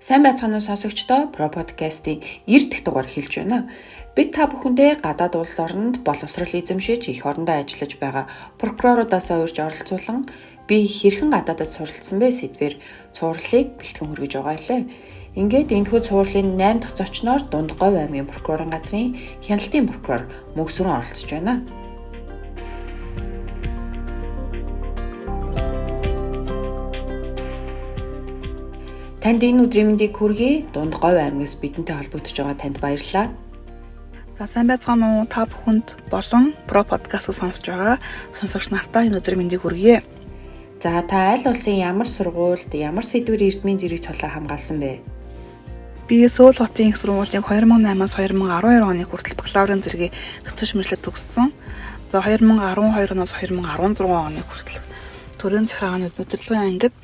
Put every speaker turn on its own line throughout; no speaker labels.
Сайн байцгаана уу сонсогчдоо Про подкастын 90 дахь дугаар хэлж байна. Бид та бүхэндээ гадаад улс орнд боловсрол эзэмшиж их орондоо ажиллаж байгаа прокурорудаас урьж оролцуулан би хэрхэн гадаадд суралцсан бэ сэдвээр цувралыг бэлтгэн хүргэж байгаа лээ. Ингээд энэхүү цувралын 8 дахь зочноор Дундговь аймгийн прокурорын газрын хяналтын прокурор Мөгсөрөн оролцож байна. Танд энэ өдрийн мэндийг хүргэе. Дундговь аймгаас бидэнтэй холбогдож байгаа танд баярлалаа.
За сайн байцгаана уу? Та бүхэнд болон Про подкастыг сонсож байгаа сонсогч нартаа энэ өдрийн мэндийг хүргэе.
За та аль улсын ямар сургуульд ямар сэдвээр эрдмийн зэрэг цолоо хамгаалсан бэ?
Би Сөүл хотын их сургуулийг 2008-аас 2012 оны хүртэл бакалаврын зэргийг хэвчэж мэдлэг төгссөн. За 2012-оос 2016 оны хүртэл төрийн захиргааны удирдлагын ангид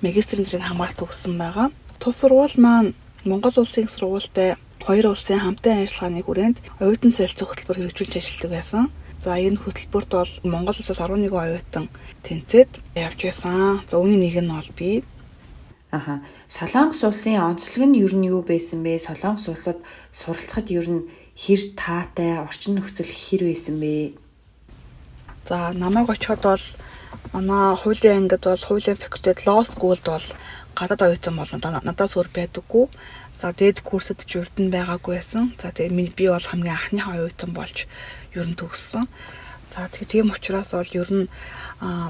магистрийн зэрэг хамгаалалт төгссөн байгаа. Тус сургууль маань Монгол улсын их сургуультай хоёр улсын хамтын ажиллагааны хүрээнд оюутан солилцох хөтөлбөр хэрэгжүүлж ажилладаг байсан. За энэ хөтөлбөрт бол Монгол улсаас 11 оюутан тэнцээд явж байсан. За үүний нэг нь бол би.
Солонгос улсын онцлог нь ер нь юу байсан бэ? Солонгос улсад суралцахад ер нь хэр таатай, орчин нөхцөл хэр байсан бэ?
За намайг очиход бол манай хуулийн ангид бол хуулийн факультет Law School-д бол гадаад оюутан болон надаас өөр байдаггүй. За дээд курсэд ч урд нь байгаагүй байсан. За тэгээ би бол хамгийн анхныхаа оюутан болж ер нь төгссөн. За тийм учраас бол ер нь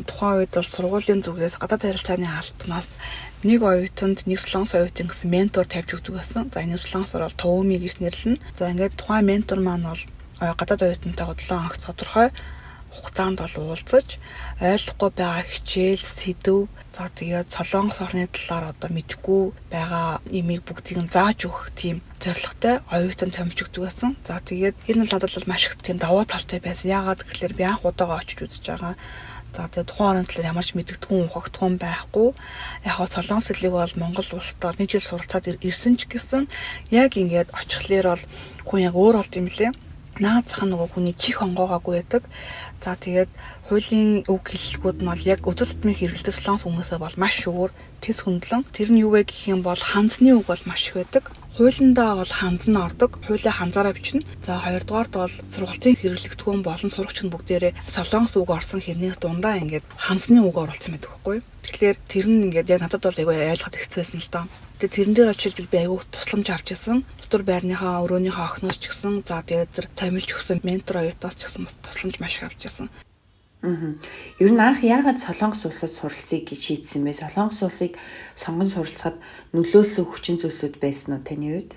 тухайн үед бол сургуулийн зүгээс гадаад харилцааны албанаас нэг оюутанд нэг солонгос оюутан гэсэн ментор тавьж өгдөг байсан. За энэ солонгосоор бол Төвми гэж нэрлэнэ. За ингээд тухайн ментор маань бол гадаад оюутантайгаа 7 хоног тодорхой хугацаанд бол уулзаж ойлгохгүй байгаа хичээл, сэдв, за тэгээд солонгос орны талаар одоо мэдэхгүй байгаа имийг бүгдийг нь зааж өгөх тийм зорилготой оюутан томьж өгдөг байсан. За тэгээд энэ бол надад бол маш их тийм давуу талтай байсан. Яагаад гэвэл би анх удаага очиж үзэж байгаа. За тэгээд тухайн орны талаар ямар ч мэддэггүй ухагдсан байхгүй. Яг хоо солонгос хэлийг бол Монгол улстай нэг жил суралцаад ирсэн ч гэсэн яг ингээд очихлоор бол хүн яг өөр болд юм лээ. Наацх нь нөгөө хүний чих онгоогаагүй байдаг. За тэгээд хуулийн үг хэллэгүүд нь бол яг өдөр тутмын хэрэгэлдэг солонгос хүмүүсээ бол маш өөр тэс хөндлөн. Тэр нь юу вэ гэх юм бол ханзны үг бол маш их байдаг. Хуулиндаа бол ханз нь ордог. Хуулиа ханзаараа бичнэ. За хоёрдугаард бол сургалтын хэрэглэгдэхүүн болон сурагч нь бүгдээрээ солонгос үг орсон хэрнээс дундаа ингээд ханзны үг оруулсан байдаг байхгүй. Тэгэхээр тэр нь ингээд яг надад бол айгүй ойлгоход хэцүү байсан л доо. Тэгээд тэрэн дээр очиж би айгүй тусламж авч ирсэн. Дотор байрныхаа өрөөнийхөө охиноос ч гэсэн за тэгээд тэр томилж өгсөн ментор оюутнаас ч гэсэн тусламж маш их авч ирсэн.
Ер нь анх яагаад Солонгос улсад суралцъя гэж шийдсэн бэ? Солонгос улсыг сонгон суралцахад нөлөөлсөн хүчин зүйлсүүд байсан уу таны хувьд?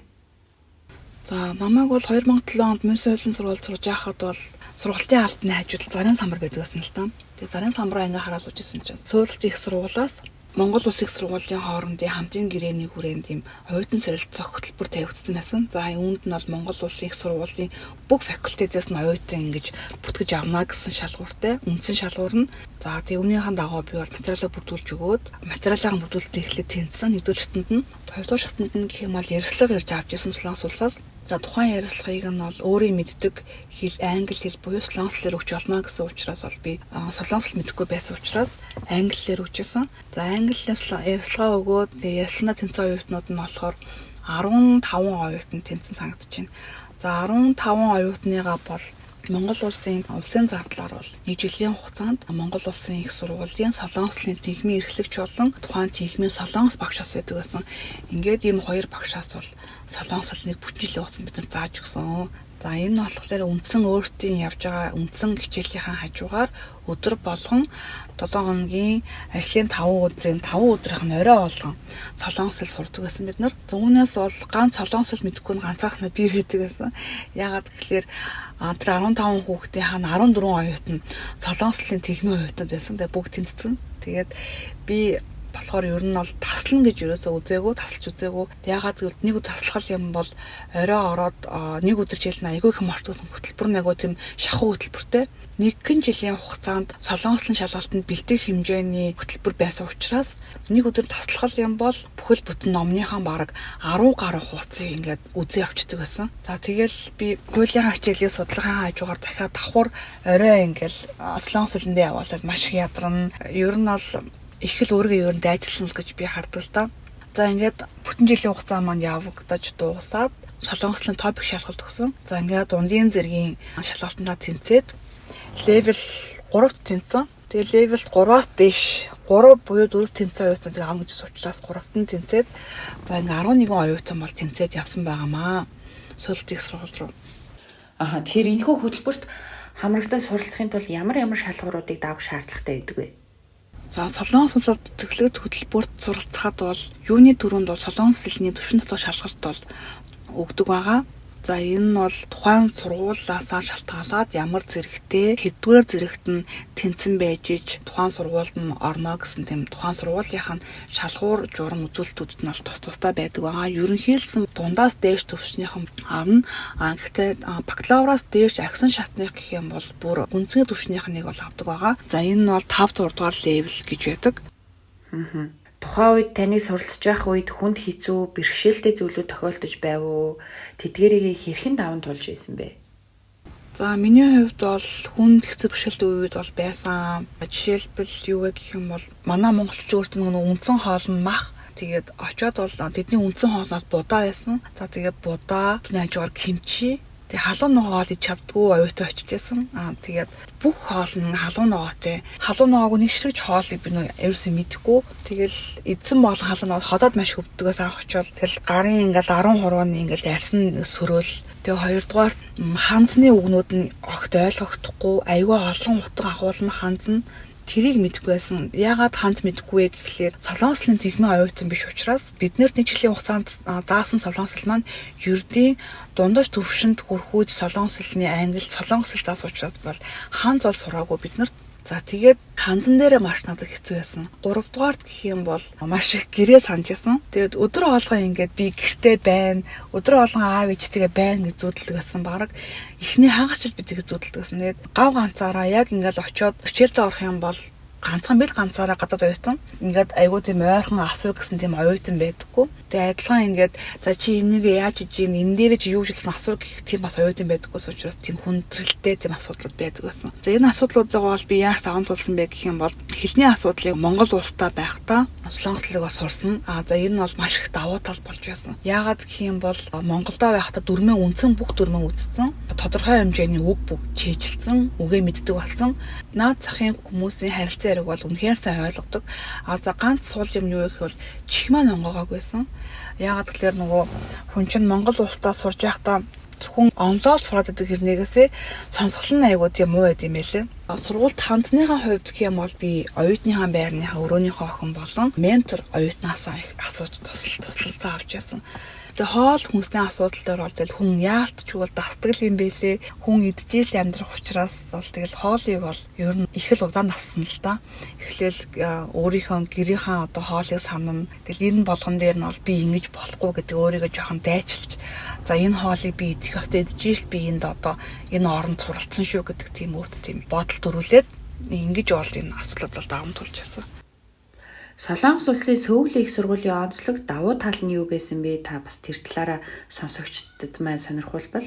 За намайг бол 2007 онд Мөн соёлын сургуульд сурж байхад бол сургалтын албаны хажууд зарын самбар байдаг гэсэн л та. Тэгээд зарын самбараа ингээ хараад сууж ирсэн чинь Сөүл их сургуулиас Монгол улсын их сургуулийн хоорондын хамтын гэрээний хүрээнд ийм оюутан солилцох хөтөлбөр тавигдсан байсан. За үүнд нь бол Монгол улсын их сургуулийн бүх факультетээс нь оюутан ингэж бүтгэж авна гэсэн шалгууртай. Үндсэн шалгуур нь за тэгээ үүнийхэн дагуу би бол материалаа бүрдүүлж өгөөд материалаа бүрдүүлэлтээ эхлээд тэнцсэн. Нэгдүгээр шатнд нь, хоёрдугаар шатнд нь гэх юм бол ярилцлага ярьж авч ирсэн Солонгос улсаас. За тухайн ярилцлагыг нь бол өөрийн мэддэг хэл англи хэл буюу солонгос хэлээр өгч болно гэсэн учраас бол би солонгос хэл мэдэхгүй байсан учраас англи хэлээр өгчээсэн. За англи хэлээр ярилцлага өгөөд ярилцлагаа тэнцсэн оюутнууд нь болохоор 15 оюутан тэнцсэн санагдаж байна. За 15 оюутныгаа бол Монгол улсын зардлаар бол нэг жилийн хугацаанд Монгол улсын их сургуулийн солонгослын тэнхимийн эрхлэгч болон тухайн тэнхимийн солонгос багшаас байдаг гэсэн. Ингээд ийм хоёр багшаас бол солонгос хэлний бүтэн жилийн хугацаанд бид нар зааж өгсөн. За энэ нь болохоор үндсэн өөртөө явж байгаа үндсэн хичээлийнхаа хажуугаар өдөр болгон 7 хоногийн ажлын 5 өдрийн 5 өдрийнх нь орой болгон солонгос хэл сурдаг гэсэн бид нар. Үүнээс бол ганц солонгос хэл мэдэхгүй нь ганцаархнаа би байдаг гэсэн. Яагаад гэхээр тэр 15 хүүхдийн хаана 14 оюутан солонгос хэлний тэнхимийн оюутнууд байсан. Тэгээ бүгд тэнцсэн. Тэгээд би болохоор ер нь бол таслан гэж ерөөсөө үзээгүй, тасалж үзээгүй. Яагаад гэвэл нэг өдөр таслах юм бол орой ороод нэг өдөр жил нь айгүй их мартсан хөтөлбөр нэг тийм шахуу хөтөлбөртэй. Нэгэн жилийн хугацаанд солонгослын шалгалтанд бэлтгэх хэмжээний хөтөлбөр байсан учраас нэг өдөр таслах юм бол бүхэл бүтэн номныхаа бараг 10 гаруй хуудсыг ингээд үзээ авчдаг байсан. За тэгэл би хуулийн хичээлээ судалгааны хажуугаар дахиад давхар орой ингээд солонгос хэлэндээ явуулаад маш их ядарна. Ер нь бол их л өөрийгөө ер нь дайжилсан л гэж би хардаг л да. За ингээд бүтэн жилийн хугацаа маань явагдаж дуусаад солонгослын топик шалгалт өгсөн. За ингээд дундын зэргийн шалгалтандаа тэнцээд левел 3-т тэнцсэн. Тэгээ левел 3-аас дээш 3 буюу 4 тэнцсэн оюутнуудыг авах гэж учраас 3-т нь тэнцээд за ингээд 11 оюутан бол тэнцээд явсан байгаамаа. Сүүлдэх сургууль руу.
Тэгэхээр энэхүү хөтөлбөрт хамрагдан суралцахын тулд ямар шалгууруудыг давах шаардлагатай байдаг вэ?
За Солонгос улсад тэтгэлэгт хөтөлбөрт суралцахад бол юуны төрөнд бол Солонгос хэлний төвшин дотоод шалгалт бол өгдөг байгаа. За энэ нь бол тухайн сургуулиасаа шалтгаалаад ямар зэрэгтэй хэдвэр зэрэгт нь тэнцэн байж иж тухайн сургуульд нь орно гэсэн тийм тухайн сургуулийнхаа шалгуур журам үзүүлэлтүүдэд нь бол тусдаа байдаг байгаа. Ерөнхийдөө дундаас дээш төвшнийхэн авна. Гэхдээ бакалавраас дээш агсан шатных гэх юм бол бүр гүнзгий төвшнийхнийг бол авдаг байгаа. За энэ нь бол 5-6 дугаар левел гэж байдаг.
Тухайн үед таныг суралцж байх үед хүнд хэцүү, бэрхшээлтэй зүйлүүд тохиолдож байв уу? Тэдгээрийг хэрхэн даван тулж байсан бэ?
За миний хувьд бол хүнд хэцүү бэрхшээлтэй үед бол байсан. Жишээлбэл юу вэ гэх юм бол манай монголчууд өөрсдөө нөгөө үндсэн хоол нь мах. Тэгээд очиод бол тэдний үндсэн хоол нь будаа байсан. За тэгээд будаа, тэний хажуугаар кимчи. Тэгээ халуун ногоо хоол иж чаддгүй оюутан очиж байсан. Тэгээд бүх хоол нь халуун ногоотой. Халуун ногоог нэг ширхэж хоолыг би нөө ерөөсөө мэдэхгүй. Тэгэл эзэн бол халуун ногоо ходоод маш хөвдгөөс анх очивол тэгэл гарын ингээл 10 хурууны ингээл арьсан сөрөөл. Тэгээ хоёрдугаар ханзны үгнүүд нь огт ойлгохдохгүй айгүй олон утга агуулна ханзна. Тэрийг мэдэхгүй байсан. Яагаад ханз мэдэхгүй вэ гэхлээр солонгослын тэгмээ оюутан биш учраас биднэрт нэг жилийн хугацаанд заасан солонгосл маань ердийн дундаж төвшөнд хүрэхүйд солонгос хэлний англи солонгос хэл заасан учраас бол ханз ол сураагүй биднэрт. За тэгээд ханзан дээрээ маш надад хэцүү байсан. 3 дугаарт гэх юм бол маш их гэрээ санджсан. Тэгээд өдөр хоолгоо ингээд би гэртээ байна. Өдөр хоолгоо аав ээжтэйгээ байна гэж зүүдэлдэг байсан. Бараг эхний хагасчил бидгийг зүүдэлдэг байсан. Тэгээд гав ганцаараа яг ингээд очиод хичээлдээ орох юм бол ганцхан бил ганцаараа гадаад оюутан. Ингээд айгуу тийм ойрхон асуу гэсэн тийм оюутан байдаггүй. Тэгээ адилхан ингээд за чи энийг яаж хийж ийн энэ дээр чи юу жилсэн асуу гэх тийм бас оюутан байдаггүйс учраас тийм хүндрэлтэй тийм асуудлууд байдаг байсан. За энэ асуудлуудаа бол би яаж даван тулсан бэ гэх юм бол хэлний асуудлыг Монгол улстай байхдаа солонгослыг бас сурсан. За энэ нь бол маш их давуу тал болж байсан. Яагаад гэх юм бол Монголдоо байхдаа дүрмээ үндсэн бүх дүрмээ үзсэн. Тодорхой хэмжээний үг бүгд чийжилсэн, үгээ мэддэг болсон. Наад захын хүмүүсийн харилцаа хэрэг бол үнэхээр сайн ойлгодог. За ганц сул юм юу гэх бол чихмээ онгоогоог байсан. Яагаад гэхээр нөгөө хүн чинь Монгол улсдаа сурж байхдаа зөвхөн онлоор сураад байдаг хэрнээгээсээ сонсголон айгуу тийм муу байд юм байлээ. Сургуульд хандсныхаа хувьд гэх юм бол би оюутныхаа байрныхаа өрөөнийхөө охин болон ментор оюутнаасаа их асууж тусалцаа авч яасан. Тэгээ хоол хүнсний асуудал дээр бол тэгэл хүн яалтч бол дасдаг юм бэлээ. Хүн идчихэл амьдрах учраас бол тэгэл хоолыг бол ер нь их л удаан нассан л да. Эхлээл өөрийнхөө гэрийнхаа одоо хоолыг санана. Тэгэл энэ болгон дээр нь бол би ингэж болохгүй гэдэг өөрийгөө жоохон дайчилж. За энэ хоолыг би идэх ёстой идчихэл би энд одоо энэ оронд суралцсан шүү гэдэг тийм өөртөө тийм бодол төрүүлээд ингэж бол энэ асуудлууд бол даван тулж яасан.
Солонгос улсын Сөүл их сургуулийн онцлог давуу тал нь юу байсан бэ? Та бас тэр талаараа сонсогчдод маань сонирхуулбал.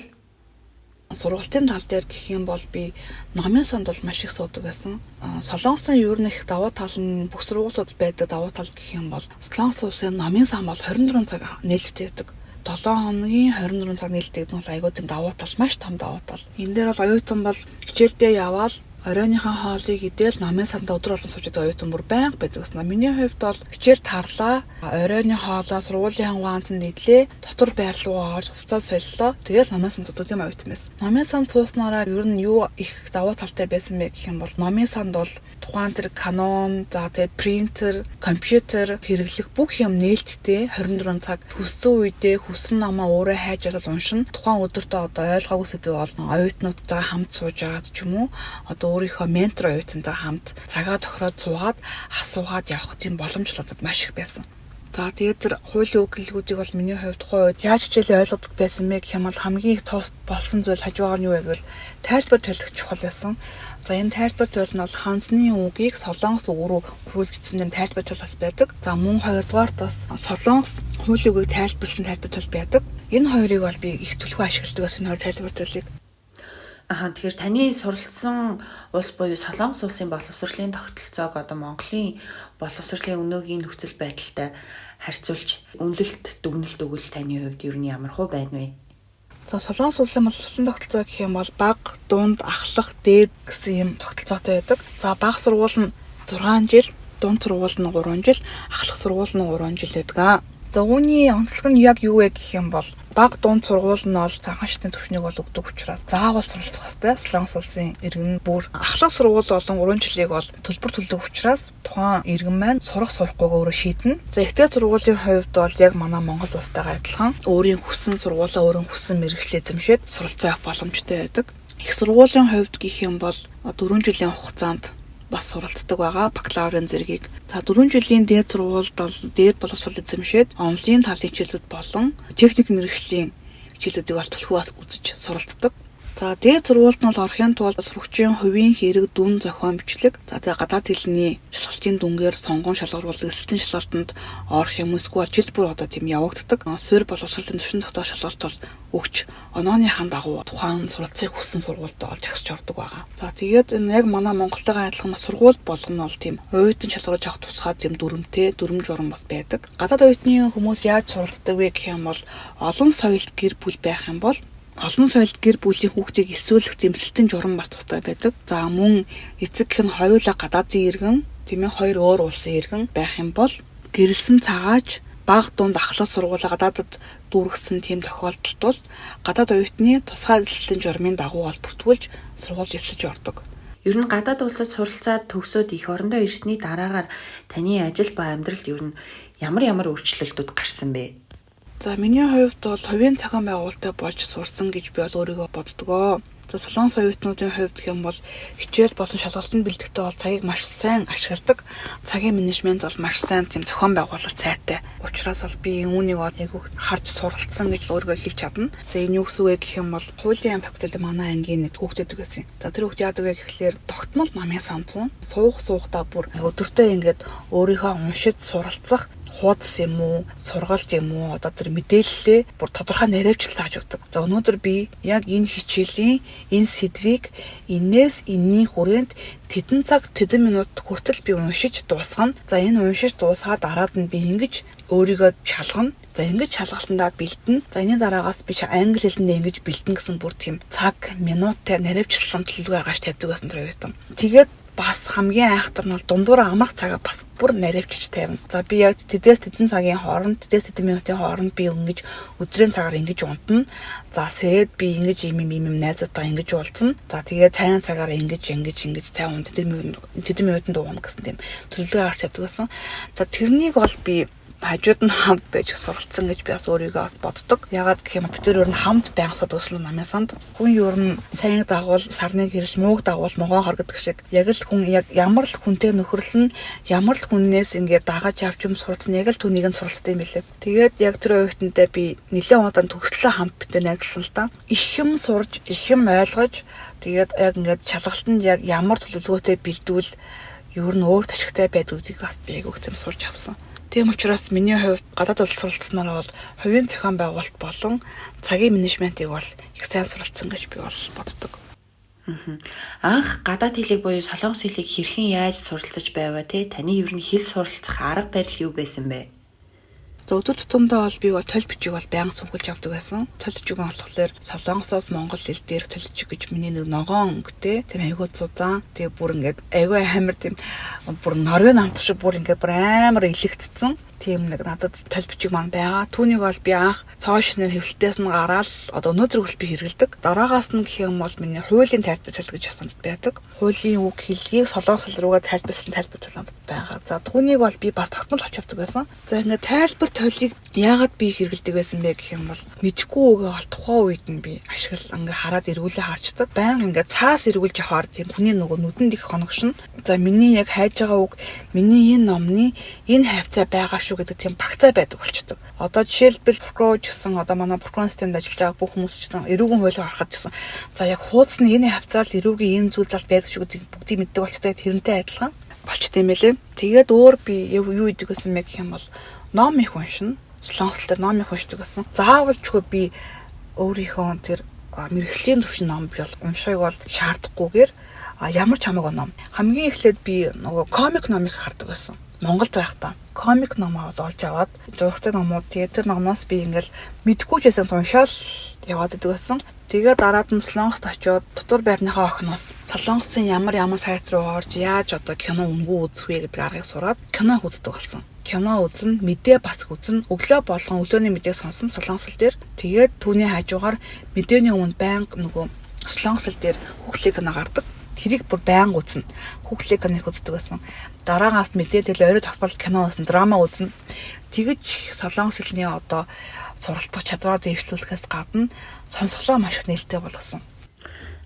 Сургуулийн тал дээр гэх юм бол би номын санд бол маш их суудаг байсан. Солонгосын ер нь их давуу тал нь бүх сургуулиуд байдаг давуу тал гэх юм бол Солонгос улсын номын сан бол 24 цаг нээлттэй байдаг. 7 хоногийн 24 цаг нээлттэй гэдэг нь айгүй тийм давуу тал, маш том давуу тал. Энэ дээр бол оюутан бол хичээлдээ яваал оройныхаа хоолыг идэл номын сандаа өдөр болгон сууж байгаа оюутан бүр байнга байдаг гэсэн. Миний хувьд бол хичээл тарлаа, оройны хоолоо сургуулийн хангаансанд идлээ, дотор байр руу орж хувцас солилоо. Тэгэл номын санд зодод юм оюутан байсан. Номын санд сууснараа ер нь юу их давуу талтай байсан бэ гэх юм бол номын санд бол тухайн тэр Canon, за тэгээ принтер, компьютер хэрэглэх бүх юм нээлттэй 24 цаг төссөн үедээ хүссэн намаа өөрөө хайж чадал уншина. Тухайн өдөртөө одоо ойлгоогүй сэдв бол оюутнуудтай хамт сууж агаад ч юм уу одоо өөрийнхөө ментор оюутантай хамт цагаа тохироод суугаад асуугаад явах тийм боломж надад маш их байсан. За тэгээд тэр хуулийн өгүүлбэрүүдийг бол миний хувьд тухайн үед яаж хичээлээ ойлгодог байсан бэ гэх юм бол хамгийн их тост болсон зүйл хажуугаар нь юу вэ гэвэл тайлбар төлөх чухал байсан. За энэ тайлбар тойл нь бол ханзны үгийг солонгос үг рүү хөрвүүлжсэн юм тайлбар тойл бас байдаг. За мөн хоёрдугаарт бас солонгос хуулийн үгийг тайлбарласан тайлбар тойл байдаг. Энэ хоёрыг бол би их төлхөө ашигладаг гэсэн хоёр тайлбар тойлыг.
Тэгэхээр таны суралцсан улс буюу Солонгос улсын боловсролын тогтолцоог одоо Монголын боловсролын өнөөгийн нөхцөл байдалтай харьцуулж үнэлэлт дүгнэлт өгвөл таны хувьд ер нь ямар хөө байна вэ?
За Солонгос улсын боловсролын тогтолцоо гэх юм бол бага, дунд, ахлах, дээд гэсэн юм тогтолцоотой байдаг. За бага сургууль нь 6 жил, дунд сургууль нь 3 жил, ахлах сургууль нь 3 жил байдаг. За үүний онцлог нь яг юу вэ гэх юм бол бага дунд сургууль нь бол цаахан шатны төвшнийг бол өгдөг учраас заавал суралцах хэрэгтэй. Солонгос улсын иргэн бүр ахлах сургууль болон 3 жилийг бол төлбөр төлдөг учраас тухайн иргэн маань сурахгүйгээ өөрөө шийднэ. За ихтэй сургуулийн хувьд бол яг манай Монгол улстайгаа адилхан өөрийн хүссэн сургуулаа өөрийн хүссэн мэргэжлээ эзэмшээд суралцах боломжтой байдаг. Их сургуулийн хувьд гэх юм бол 4 жилийн хугацаанд бас суралцдаг байгаа бакалаврын зэргийг. За 4 жилийн дээд сургуульд бол дээд боловсрол эзэмшээд онлайн талын хичээлүүд болон техник мэргэжлийн хичээлүүдийг бол төлхөөс үзэж суралцдаг. За дээд сургуульд нь бол орохын тулд сурагчийн хувийн хэрэг дүн зохион бичлэг, за тэгээ гадаад хэлний шалгалтын дүнгээр сонгон шалгуур бол эсэлтийн шалгалтанд орох юм эсвэл жил бүр одоо тийм явагддаг. Суур боловсролын төвшин тогтоох шалгалт бол өгч онооныхан дагуу тухайн суралцахыг хүссэн сургуульд олж агсч ордог байгаа. За тэгээд энэ яг манай Монголтойгоо адилхан сургууль болгоно бол тийм оюутан шалгуулж авах тусгай тийм дүрмтэй дүрм журам бас байдаг. Гадаад оюутны хүмүүс яаж суралцдаг вэ гэх юм бол олон соёлт гэр бүл байх юм бол олон соёлт гэр бүлийн хүүхдийг эсвэлэх тэмцэлтэн журам бас тустай байдаг. За мөн эцэг хэн хоёулаа гадаадын иргэн, тийм ээ хоёр өөр улсын иргэн байх юм бол гэрэлсэн цагааж бага дунд ахлах сургуулаа гадаадд дүүргэсэн тийм тохиолдолд бол гадаад оюутны тусгай эзэлтэн журмын дагуу бол бүртгүүлж сургууль эсэж ордог.
Ер нь гадаад улсад суралцаад төгсөөд эх орондоо ирсний дараагаар таны ажил ба амьдралд ер нь ямар өөрчлөлтүүд гарсан бэ?
За миний хувьд бол хувийн цахим байгуулалтаа болж сурсан гэж би бол өөрийгөө боддгоо. За Солонгос оюутнуудын хувьд гэх юм бол хичээл болон шалгалтанд бэлтгэхдээ бол цагийг маш сайн ашигладаг. Цагийн менежмент бол маш сайн тийм зохион байгуулалт сайтай. Учираас бол би үүнийг айгүйх харж суралцсан гэж өөрийгөө хэлж чадна. За энэ юу гэсэн вэ гэх юм бол хуулийн факультет манай ангийн нэг хүүхдэд гэсэн. За тэр хүүхд яадаг вэ гэхлээр тогтмол намын санцуун суухдаа бүр өдөртөө ингээд өөрийнхөө уншиж суралцах хуудас юм уу, сургалт юм уу, одоо тэр мэдээллээ бүр тодорхой наривчл зааж өгдөг. За өнөөдөр би яг энэ хичээлийн энэ сэдвийг энээс энэний хүрээнд тэдэн цаг тэдэн минут хүртэл би уншиж дуусгана. За энэ уншиж дуусгаад дараад нь би ингэж өөрийгөө шалгана. За ингэж шалгалтандаа бэлдэнэ. За энэ дараагаас би англи хэлэндээ ингэж бэлдэнэ гэсэн бүр тийм цаг, минуттай наривчлсан төлөвлөгөө гаргаж тавьдаг байсан тэр оюутан. Тэгээд бас хамгийн айхтар нь бол дундуур амрах цагаа бас бүр наривчж тавина. За би яг тэдээс тэдэн цагийн хооронд, тэдээс тэдэн минутын хооронд би ингэж өдрийн цагаар ингэж унтна. За сэрээд би ингэж ийм найзуудаа ингэж уулзна. За тэгээд цайны цагаар ингэж цай унт тэдэн минутанд ууна гэсэн тийм төлөвлөгөө гаргаж тавьдаг байсан. За тэрнийг бол би хажууд нь хамт байж суралцсан гэж би бас өөрийгөө бас боддог. Ягаад гэх юм бэ? Бид өөр нь хамт байнга судалсан намын санд. Хүн ер нь сайн дагуул сарны гэрэл мууг дагуул могоо хоргодог шиг. Яг л хүн яг ямар л хүнтэй нөхөрлөн ямар л хүннээс ингээд дагаж явж юм суралцсан яг л түүнийг нь суралцдаг юм билээ. Тэгээд яг тэр оюутантай би нэлээд удаан төгслөө хамт бид найзлсан л та. Их юм сурж, их юм ойлгож тэгээд яг ингээд шалгалтанд яг ямар төлөвлөгөөтэй бэлдвэл ер нь өөр ташигтай байдгуудыг бас би яг өгцөм сурч авсан. Тийм учраас миний хувьд гадаад улс суралцсанаар бол хувийн зохион байгуулалт болон цагийн менежментийг бол их сайн суралцсан гэж би бол боддог.
Анх гадаад хэлийг буюу солонгос хэлийг хэрхэн яаж суралцаж байваа те? Таны ер нь хэл суралцах арга барил юу байсан бэ?
За өдөр тутамдаа бол би бол толь бичиг бол байнга сүмгэлж авдаг байсан. Толь бичиг нь болохоор Солонгосоос Монгол хэл дээр толь бичиг гэж миний нэг ногоон өнгөтэй тийм айгүй зузаан. Тэгээ бүр ингээд айгүй амар тийм бүр Норвег намтар шиг бүр ингээд бүр амар илэгдсэн. Тийм нэг надад толь бичиг маань байгаа. Түүнийг бол би анх цоо шинээр хэвлэлтээс нь гараад одоо өнөөдөр хүртэл би хэрэглэдэг. Дараагаас нь гэх юм бол миний хуулийн тайлбар толь гэж асууад байдаг. Хуулийн үг хэллэгийг солонгос хэл рүүгээ тайлбарласан тайлбар толь надад байгаа. За түүнийг бол би бас тогтмол авч явдаг байсан. За ингээд тайлбар толийг яагаад би хэрэглэдэг байсан бэ гэх юм бол мэдгүй үгээ бол тухайн үед нь би ашиглал ингээ хараад эргүүлээ харчдаг. Баян ингээ цаас эргүүлж явахаар тийм хүний нөгөө нүдэнд их хоногшно. За миний яг хайж байгаа үг миний энэ номны энэ хавцаа байгаа шүү гэдэг тийм багцаа байдаг болчдөг. Одоо жишээлбэл прокурор гэсэн одоо манай прокурорын системд ажиллаж байгаа бүх хүмүүс ч гэсэн эрүүгийн хуулийг харахад гэсэн. За яг хуудасны энэ хавцаал эрүүгийн энэ зүйл залт байдаг шүү гэдэг бүгдийг мэддэг болчтой тэрнтэй адилхан болчтой юм байлээ. Тэгээд өөр би юу идэг гэсэн мэ гэх юм бол ном их уншина. Солонгос дээр ном их уншдаг гэсэн. Заавалчгүй би өөрийнхөө тэр мэрэгжлийн төвшин ном би бол уншихыг бол шаардахгүйгээр ямар ч хамаагүй ном. Хамгийн эхлээд би нөгөө комик номыг хардаг байсан. Монголд байхдаа комик ном олж аваад зургтай номууд тэр номоос би ингээл мэдгүй ч байсан уншаал яваад идэг байсан. Тэгээ дараад нь Солонгост очиод дотор байрныхаа охиноос Солонгосын ямар сайт руу орж яаж одоо кино өнгөө үзэх вэ гэдэг аргыг сураад кино үздэг болсон. Кино үзэн, мэдээ бас үзэн, өглөө болгон өглөөний мэдээг сонсон Солонгос хэл дээр. Тэгээд түүний хажуугаар мэдээний өмнө байнга нөгөө Солонгос хэл дээр хүүхлийн кино гардаг. Тэрийг бүр байнга үзнэ. Хүүхлийн киног үздэг байсан. Дараагаас мэдээ тэл орой тогтмол кино үзэн, драма үзэн. Тэгэж Солонгос хэлний одоо суралцах чадвараа дэвшлүүлэхээс гадна сонсголоо маш их нээлттэй болгосон.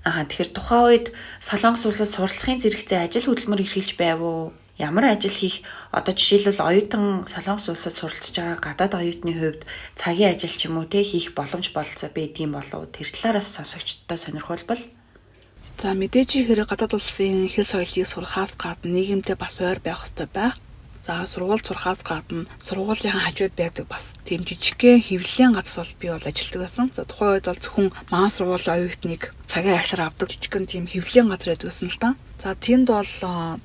Тэгэхээр тухайн үед Солонгос улсад суралцахын зэрэгцээ ажил хөдөлмөр эрхэлж байв уу? Ямар ажил хийх? Одоо жишээлбэл оюутан Солонгос улсад суралцж байгаа гадаад оюутны хувьд цагийн ажил ч юм уу хийх боломж болцоо байдгийн болов? Тэр талаараас сонсогчдод сонирхолбол.
За мэдээж хэрэг гадаад улсын хэл соёлыг сурахаас гадна нийгэмдээ бас ойр байх хэрэгтэй байх. За сургууль сурахаас гадна сургуулийнхаа хажууд байдаг бас тийм жижигхэн хэвлэлийн газар бол би бол ажилладаг байсан. За тухайн үед бол зөвхөн маань сургуулийн оюутныг цагийн ашаар авдаг жижигхэн тийм хэвлэлийн газар байдаг байсан л да. За тэнд бол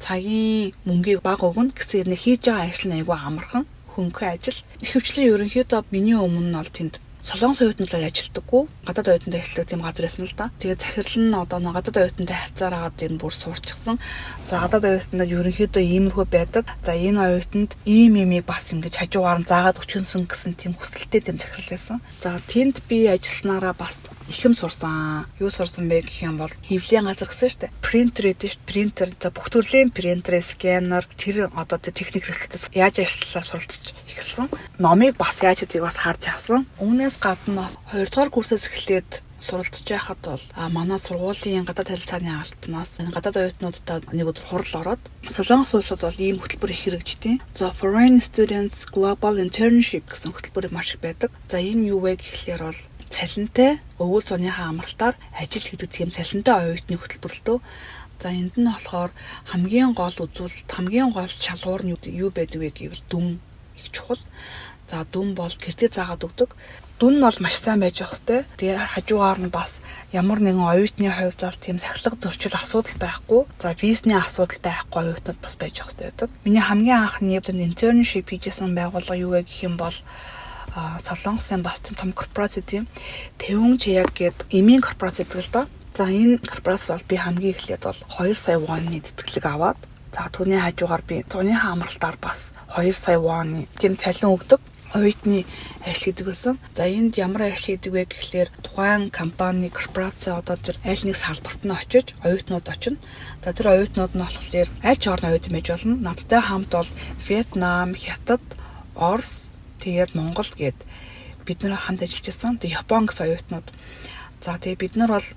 цагийн мөнгийг бага өгнө гэсэн хэрнээ хийж байгаа ажил нь айгүй амархан хөнгөн ажил. Ихэвчлэн ерөнхийдөө миний өмнө нь бол тэнд Солонгос оюутнууд ажилддаггүй гадаад оюутнууд ажилладаг тийм газар байсан л да. Тэгээд захирал нь одоо гадаад оюутнуудтай харьцаараад энэ бүр суурчихсан. За гадаад оюутнууд ерөнхийдөө иймэрхүү байдаг. За энэ оюутанд иймийг бас ингэж хажуугаар нь заагаад өчгөнсөн гэсэн тийм хүсэлттэй тийм захирал байсан. За тэнд би ажилласнараа бас ихэм сурсан. Юу сурсан бэ гэх юм бол хэвлэлийн газар гэсэн шүү дээ. Принтер гэдэг шүү. Принтер за бүх төрлийн принтер, сканер тэр одоо тэр техник хэрэгслээс яаж ажиллахаар суралцж эхэлсэн. Номыг бас яаж гэдгийг бас харж авсан. Үүнээс гадна 2 дугаар курсээс эхлээд суралцж байхад бол манай сургуулийн гадаад харилцааны албанаас гадаад оюутнуудтай нэг өдөр хурал ороод Солонгос улсад бол ийм хөтөлбөр их хэрэгждэг. За Foreign Students Global Internship гэсэн хөтөлбөр маш их байдаг. За энэ юу вэ гэхлээр бол цалинтай өвөл зуныхаа амралтаар ажил хийдэг тийм цалинтай оюутны хөтөлбөр л дөө. За энд нь болохоор хамгийн гол үзүүлэлт, хамгийн гол шалгуур нь юу байдаг вэ гэвэл дүн их чухал. За дүн бол гэртээ заагаад өгдөг. Дүн нь бол маш сайн байж явах хэрэгтэй. Тэгээ хажуугаар нь бас ямар нэгэн оюутны хувьд бол тийм сахилга зөрчил асуудал байхгүй. За визний асуудал байхгүй оюутнууд бас байж явах хэрэгтэй байдаг. Миний хамгийн анхны internship хийжсэн байгууллага юу вэ гэх юм бол Солонгосын бас том корпорац тийм Тэвэн Чаяг гэдэг эмийн корпорац гэдэг л да. За энэ корпорац бол би хамгийн эхлээд бол 2 сая вонны тэтгэлэг аваад за түүний хажуугаар би зуныхаа амралтаар бас 2 сая вонны тийм цалин өгдөг оюутны ажил хийдэг байсан. За энд ямар ажил хийдэг вэ гэхлээр тухайн компани корпорац одоо тэр аль нэг салбарт нь очиж оюутнууд очино. За тэр оюутнууд нь болохоор аль ч орны оюутан байж болно. Надтай хамт бол Вьетнам, Хятад, Орос тэгээд Монгол гээд бид нэр хамт ажиллаж байсан. Тэгээд Япон гэсэн оюутнууд. За тэгээд бид нар бол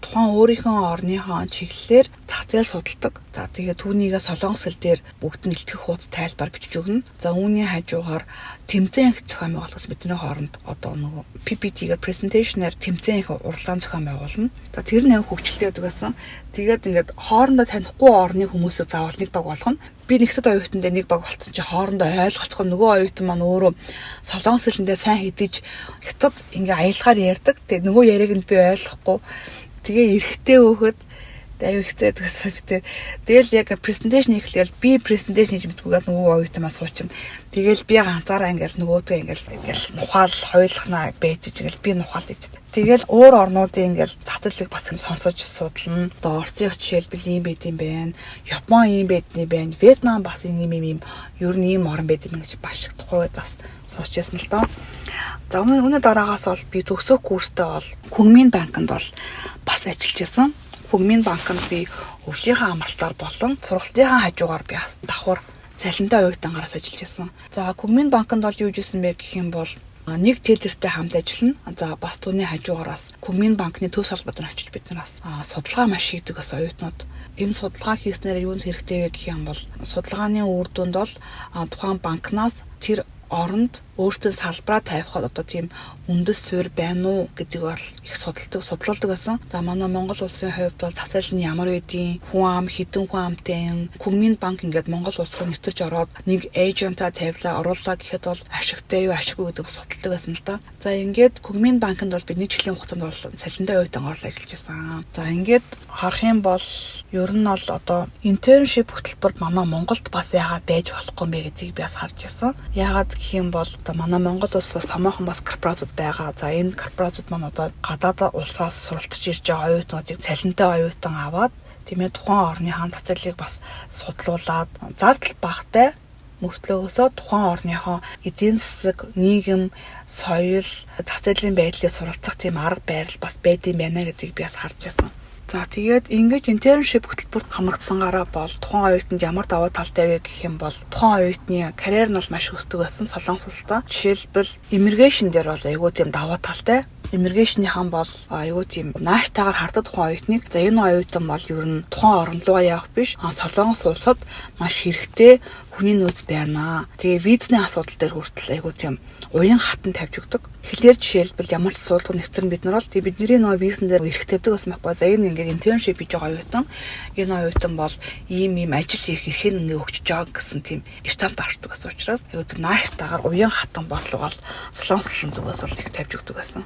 тухайн өөрийнхөө орныхоо чиглэлээр зах зээл судалдаг. За тэгээд түүнийгээ солонгос хэл дээр бүгд нь илтгэх хуудас тайлбар бичиж өгнө. За үүний хажуугаар тэмцээн их зохион байгуулахс бидний хооронд одоо нөгөө PPT-гээр presentation-аар тэмцээн их урлагийн зохион байгуулна. За тэр нэг хөгжилтэй байдаг гэсэн. Тэгээд ингээд хоорондоо танихгүй орны хүмүүсээ заавал нэг баг болгоно. Би нэгтэд оюутандаа нэг баг болцсон чи хоорондоо ойлголцох нөгөө оюутан маань өөрөө солонгос хэлэндээ сайн хэдэж хятад ингээ аялгаар ярьдаг. Тэгээд нөгөө яриаг нь би ойлгохгүй. Тэгээ эрэхтэй өөхөд аюу хэцээд гэсэн битээ. Тэгэл яг презентацийн хийхлээр би презентацийн хийж мэдгүйгээд нөгөө оюутан маань суучна. Тэгэл би ганцаараа ингээл нөгөөдөө ингээл нухаал хойлохнаа байж ижгээл би нухаал гэж. Тэгэл өөр орнуудын ингээл зах зээлийг бас сонсож судална. Одоо Орсын жишээлбэл ийм байд юм байна. Япон ийм байдны байна. Вьетнам бас ийм ер нь ийм орн байд юм гэж баш тухайд бас сонсч байсан л доо. За өнөө дараагаас бол би төгсөх курстэй бол Хөгмийн банкнд бол бас ажиллаж байсан. Хөгмийн банкнд би өвлийнхаа амралтаар болон сургалтынхаа хажуугаар би бас давхар цалинтай оюутангаараас ажиллаж байсан. За Хөгмийн банкнд бол юу хийсэн бэ гэх юм бол нэг тэлэртэй хамт ажиллана. За бас түүний хажуугараас Хөгмийн банкны төв салбарт очиж бид нараас судалгаа маш хийдэг бас оюутнууд. Энэ судалгаа хийснээр юунд хэрэгтэй вэ гэх юм бол судалгааны үр дүнд бол тухайн банкнаас тэр оронд өөртөө салбараа тавихад одоо тийм үндэс суурь байна уу гэдэг бол их судалдаг байсан. За манай Монгол улсын хувьд бол зах зээл нь ямар байдیں۔ Хүн ам хэдэн хүн амтай 국민 банк ингээд Монгол улс руу нэвтэрч ороод нэг эйжентаа тавилаа оруулаа гэхэд бол ашигтай юу ашиггүй гэдэг бас судалдаг байсан л да. За ингээд 국민 банкнд бол бид нэг жилийн хугацаанд бол салхиндаа оюутан орол ажиллаж байсан. За ингээд харах юм бол ер нь бол одоо internship хөтөлбөр манай Монголд бас яагаад байж болохгүй юм бэ гэдгийг би бас харж байсан. Яагаад гэх юм бол одоо манай Монгол улс бас томоохон бас корпорацууд байгаа. За энэ корпорацууд маань одоо гадаад улсаас суралцж ирж байгаа оюутнуудыг цалинтай оюутан аваад тийм ээ тухайн орныхаа зах зээлийг бас судлуулад зардал багтай мөртлөөгөөсөө тухайн орныхоо эдийн засаг, нийгэм, соёл, зах зээлийн байдлыг суралцах тийм арга барил бас байдсан байна гэдгийг би бас харж байсан. За тэгээд ингэж internship хөтөлбөрт хамрагдсангаараа бол тухайн оюутанд ямар давуу талтай вэ гэх юм бол тухайн оюутны карьер нь бол маш өсдөг байсан Солонгос улсаа. Жишээлбэл immigration дээр бол айгүй тийм давуу талтай. Immigration-ийнхан бол айгүй тийм нааштайгаар харддаг тухайн оюутныг. За энэ оюутан бол ер нь тухайн орн руугаа явах биш. Солонгос улсад маш хэрэгтэй хүний нөөц байна. Тэгээ визний асуудал дээр хүртэл айгүй тийм уян хатан тавьж өгдөг. Хэлээр жишээлбэл ямар ч суултгүй нэвтэр бид нар бол бидний нөгөө визэн дээр эрх тавьдаг байсан байхгүй. За энэ ингээд internship хийж байгаа оюутан. Энэ оюутан бол ийм ажил хийх эрхийг ингээд өгч байгаа гэсэн тийм штамп авдаг гэсэн учраас айгүй тийм нааштайгаар уян хатан бодлого бол Солонгос улсын зүгээс бол их тавьж өгдөг байсан.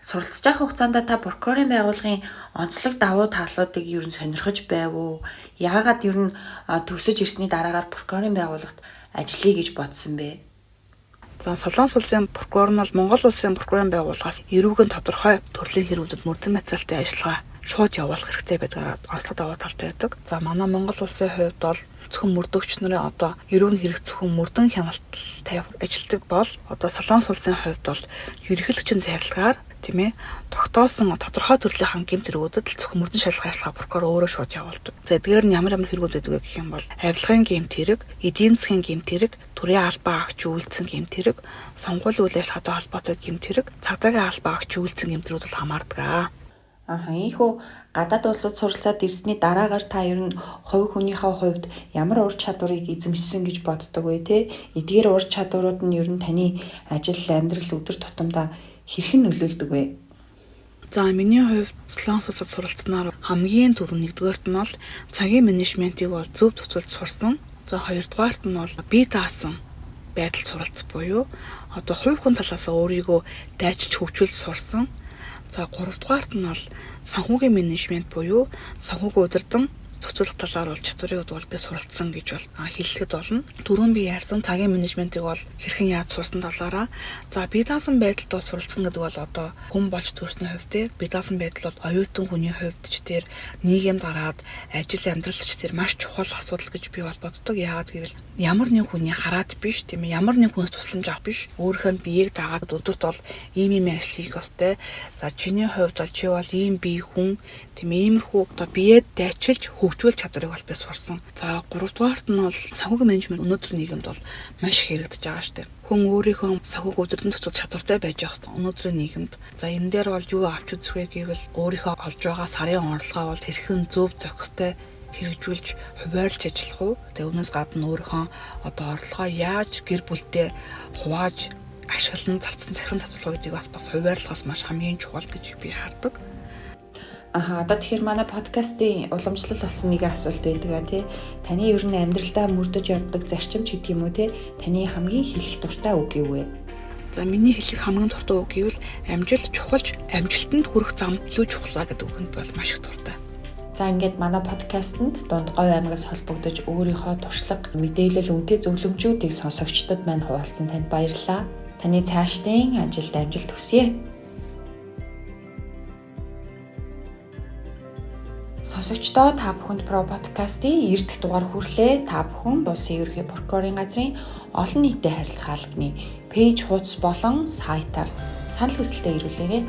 Суралцж байгаа хугацаанд та прокурорын байгууллагын онцлог давуу талуудыг ер нь сонирхож байв уу? Яагаад ер нь төгсөж ирсний дараагаар прокурорын байгууллагт ажиллая гэж бодсон бэ?
За Солонгос улсын прокурор нь Монгол улсын прокурорын байгууллагаас эрүүгэн тодорхой төрлийн хэрүүдэд мөрдөн мяцалтай ажиллагаа шууд явуулах хэрэгтэй байдгаараа онцлог давуу талтай байдаг. За манай Монгол улсын хувьд бол зөвхөн мөрдөгч нарын одоо эрүүн хэрэг зөвхөн мөрдөн хяналтал тавих ажилтдаг бол одоо Солонгос улсын хувьд бол ерөнхийлөгчийн цайварлагаар тийм ээ тогтоосон тодорхой төрлийн гэмт хэрэгүүдэд л зөвхөн мөрдөн шалгах ажиллагаа прокурор өөрөө шууд явуулдаг. За эдгээр нь ямар хэрэгүүд байдаг гэх юм бол авилгын гэмт хэрэг, эдийн засгийн гэмт хэрэг, төрийн албаа авч үйлдсэн гэмт хэрэг, сонгуулийн үйл ажиллагаатай холбоотой гэмт хэрэг, цагдаагийн албаа авч үйлдсэн гэмт хэрэгүүд бол хамаардаг.
Ийхүү гадаад улсад суралцаад ирсний дараагаар та ер нь хувь хүнийхээ хувьд ямар ур чадварыг эзэмшсэн гэж боддог вэ те? Эдгээр ур чадварууд нь ер нь таны ажил, амьдрал, өдөр тутамдаа хэрхэн нөлөөлдөг вэ?
За миний хувьд Солонгос улсад суралцсанаар хамгийн түрүү нэгдүгээрт нь бол цагийн менежментийг бол зөв төсөлд сурсан. За хоёрдугаарт нь бол бие даасан байдал суралц буюу одоо хувь хүн талаас өөрийгөө дайчилж хөгжүүлж сурсан. За гуравдугаарт нь бол санхүүгийн менежмент буюу санхүүгийн удирдан зохицуулах талаар бол чадварыг бол би суралцсан гэж бол хэлэхэд болно. Дөрөв би яарсан цагийн менежментийг бол хэрхэн яаж сурсан талаараа. За бие даасан байдалд бол суралцсан гэдэг бол одоо хүн болж төрсний хувьд бие даасан байдал бол оюутан хүний хувьд ч тэр нийгэмд гараад ажил амьдралч тэр маш чухал асуудал гэж би бол боддог. Яагаад гэвэл ямар нэг хүний хараад биш тийм ээ ямар нэг хүнээс тусламж авах биш. Өөрийнхөө биеийг дагаад өдөрт бол ийм ажил хийх ёстой. За чиний хувьд бол чи бол ийм бие хүн тийм иймэрхүү одоо биеэд дайчилж хөгжүүлэх чадварыг бол би сурсан. За гуравдугаарт нь бол санхүүгийн менежмент өнөөдөр нийгэмд бол маш их хэрэгдэж байгаа шүү дээ. Хүн өөрийнхөө санхүүг өдөртөн зохицуулах чадвартай байж байгаа хэвээр өнөөдрийн нийгэмд. За энэ дээр бол юу авч үзэх вэ гэвэл өөрийнхөө олж байгаа сарын орлогоо бол хэрхэн зөв зохистой хэрэгжүүлж хуваарлж ажиллах уу. Тэгээ өмнөөс гадна өөрийнхөө одоо орлогоо яаж гэр бүлдээ хувааж ашиглан зарцсан захиран цацуулах гэдгийг бас хуваарлахаас маш хамгийн чухал гэж би хардаг.
Одоо тэгэхээр манай подкастын уламжлал болсон нэг асуулт байдаг тий. Таны ер нь амьдралдаа мөрдөж явдаг зарчим ч гэдэг юм уу тий. Таны хамгийн хэлэх дуртай үг юу вэ?
За миний хэлэх хамгийн дуртай үг гэвэл амжилт чухалж амжилтанд хүрэх зам илүү чухлаа гэдэг үгэнд бол маш их дуртай.
За ингээд манай подкастэнд Дундгой аймагаас холбогдож өөрийнхөө туршлага, мэдээлэл, үнэтэй зөвлөмжүүдийг сонсогчдод мань хуваалцсан танд баярлалаа. Таны цаашдын ажилд амжилт хүсье. Сонсогчдоо та бүхэнд Про подкастын 90 дахь дугаар хүрлээ. Та бүхэн Улсын ерөнхий прокурорын газрын олон нийтэд харилцах албаны пэйж хуудас болон сайтаар санал хүсэлтээ ирүүлээрэй.